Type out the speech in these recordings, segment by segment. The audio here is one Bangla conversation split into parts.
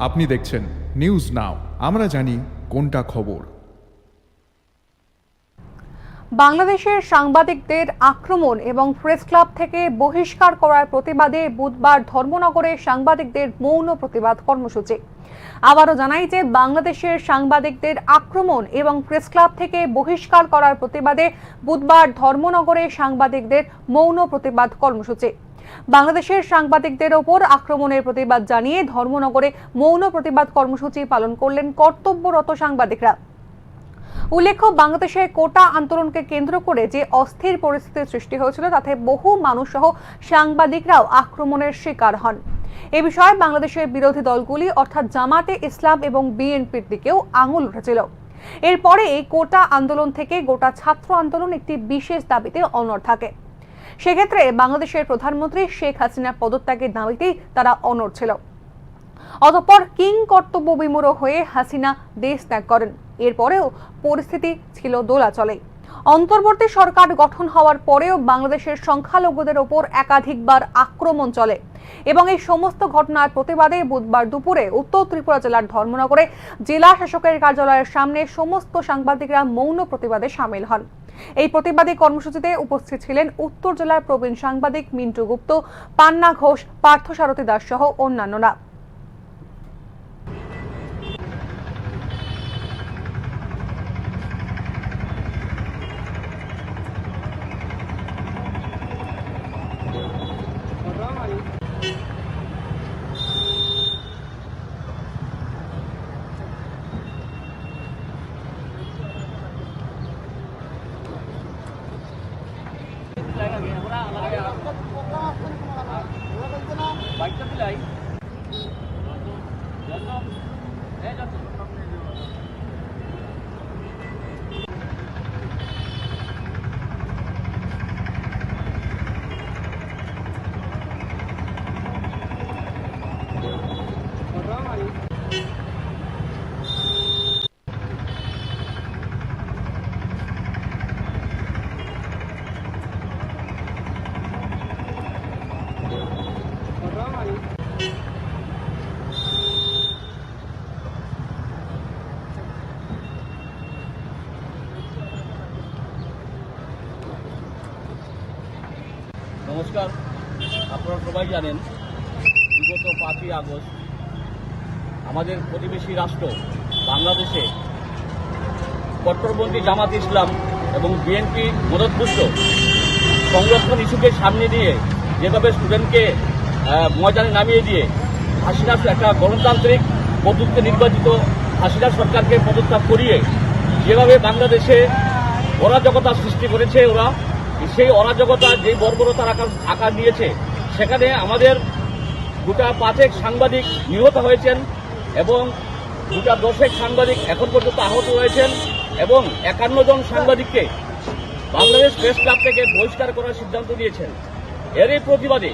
আপনি দেখছেন নিউজ নাও, আমরা জানি কোনটা খবর। বাংলাদেশের সাংবাদিকদের আক্রমণ এবং প্রেস ক্লাব থেকে বহিষ্কার করার প্রতিবাদে বুধবার ধর্মনগরে সাংবাদিকদের মৌন প্রতিবাদ কর্মসূচি। আবারও জানাই যে বাংলাদেশের সাংবাদিকদের আক্রমণ এবং প্রেস ক্লাব থেকে বহিষ্কার করার প্রতিবাদে বুধবার ধর্মনগরে সাংবাদিকদের মৌন প্রতিবাদ কর্মসূচি। বাংলাদেশের সাংবাদিকদের ওপর আক্রমণের প্রতিবাদ জানিয়ে ধর্মনগরে মৌন প্রতিবাদ কর্মসূচি পালন করলেন কর্তব্যরত সাংবাদিকরা। উল্লেখ্য, বাংলাদেশে কোটা আন্দোলনকে কেন্দ্র করে যে অস্থির পরিস্থিতির সৃষ্টি হয়েছিল তাতে বহু মানুষ সহ সাংবাদিকরাও আক্রমণের শিকার হন। এ বিষয়ে বাংলাদেশের বিরোধী দলগুলি অর্থাৎ জামাতে ইসলাম এবং বিএনপির দিকেও আঙুল উঠেছিল। এরপরে এই কোটা আন্দোলন থেকে গোটা ছাত্র আন্দোলন একটি বিশেষ দাবিতে অনড় থাকে। সেক্ষেত্রে বাংলাদেশের প্রধানমন্ত্রী শেখ হাসিনা পদত্যাগের দাবিতেই তারা অনড় ছিল। অতঃপর কিং কর্তব্য বিমূঢ় হয়ে হাসিনা দেশ ত্যাগ করেন। এরপরেও পরিস্থিতি ছিল দোলাচলে। অন্তর্বর্তী সরকার গঠন হওয়ার পরেও বাংলাদেশের সংখ্যালঘুদের ওপর একাধিকবার আক্রমণ চলে এবং এই সমস্ত ঘটনার প্রতিবাদে বুধবার দুপুরে উত্তর ত্রিপুরা জেলার ধর্মনগরে জেলা শাসকের কার্যালয়ের সামনে সমস্ত সাংবাদিকরা মৌন প্রতিবাদে সামিল হন। এই প্রতিবাদী কর্মসূচিতে উপস্থিত ছিলেন উত্তর জেলার প্রবীণ সাংবাদিক মিন্টু গুপ্ত, পান্না ঘোষ, পার্থসারথী দাস সহ অন্যান্যরা। নমস্কার, আপনারা সবাই জানেন বিগত 5ই আগস্ট আমাদের প্রতিবেশী রাষ্ট্র বাংলাদেশে কট্টরপন্থী জামাত ইসলাম এবং বিএনপি মদতপুষ্ট সংরক্ষণ ইস্যুকে সামনে নিয়ে যেভাবে স্টুডেন্টকে ময়দানে নামিয়ে দিয়ে হাসিনা একটা গণতান্ত্রিক পদ্ধতিতে নির্বাচিত হাসিনা সরকারকে পদত্যাগ করিয়ে যেভাবে বাংলাদেশে অরাজকতা সৃষ্টি করেছে ওরা, সেই অরাজকতা যে বর্বরতার আকার নিয়েছে সেখানে আমাদের গোটা 5 সাংবাদিক নিহত হয়েছেন এবং গোটা 10 সাংবাদিক এখন পর্যন্ত আহত হয়েছেন এবং 51 জন সাংবাদিককে বাংলাদেশ প্রেস ক্লাব থেকে বহিষ্কার করার সিদ্ধান্ত নিয়েছেন। এরই প্রতিবাদে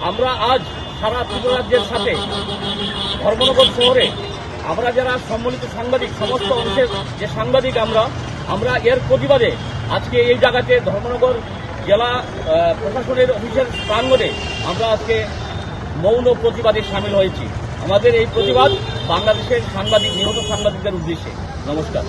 আমরা আজ সারা ত্রিপুরা রাজ্যের সাথে ধর্মনগর শহরে আমরা যারা সম্মিলিত সাংবাদিক সমস্ত অংশের যে সাংবাদিক আমরা এর প্রতিবাদে আজকে এই জায়গাতে ধর্মনগর জেলা প্রশাসনের অফিসের প্রাঙ্গণে আমরা আজকে মৌন প্রতিবাদে সামিল হয়েছি। আমাদের এই প্রতিবাদ বাংলাদেশের সাংবাদিক নিহত সাংবাদিকদের উদ্দেশ্যে। নমস্কার।